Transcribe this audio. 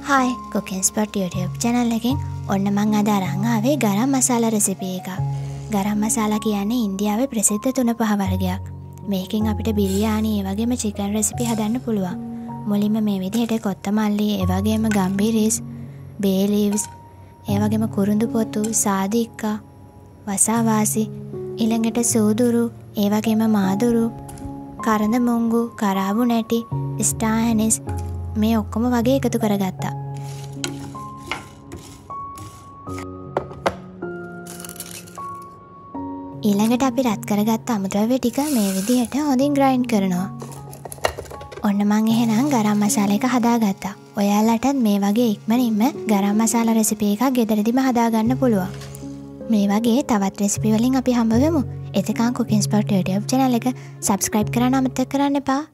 Hi, Cooking Spot YouTube channel එකෙන් ඔන්න මං අද අරන් ආවේ ගරම් මසාලා රෙසිපි එකක්. ගරම් මසාලා කියන්නේ ඉන්දියාවේ ප්‍රසිද්ධ තුන පහ වර්ගයක්. මේකෙන් අපිට බිරියානි ඒ වගේම චිකන් රෙසිපි හදන්න පුළුවන්. මුලින්ම මේ විදිහට කොත්තමල්ලි, ඒ වගේම ගම්බිරිස්, bay leaves, ඒ වගේම කුරුඳු පොතු, සාදික්කා, වසාවාසි, ඊළඟට සූදුරු, ඒ වගේම මාදුරු, කරඳ මුංගු, කරාබු නැටි, ස්ටාර් ඇනිස් මේ ඔක්කොම වගේ එකතු කරගත්තා. ඊළඟට අපි රත් කරගත්ත අමුද්‍රව්‍ය ටික මේ විදිහට හොඳින් ග්‍රයින්ඩ් කරනවා. ඔන්න මං එහෙනම් ගරම් මසාලා එක හදාගත්තා. ඔයාලටත් මේ වගේ ඉක්මනින්ම ගරම් මසාලා රෙසිපි එකක් ගෙදරදිම හදාගන්න පුළුවන්. මේ වගේ තවත් රෙසිපි වලින් අපි හම්බ වෙමු. එතකන් Cooking Spot YouTube channel එක subscribe කරන්න අමතක කරන්න එපා.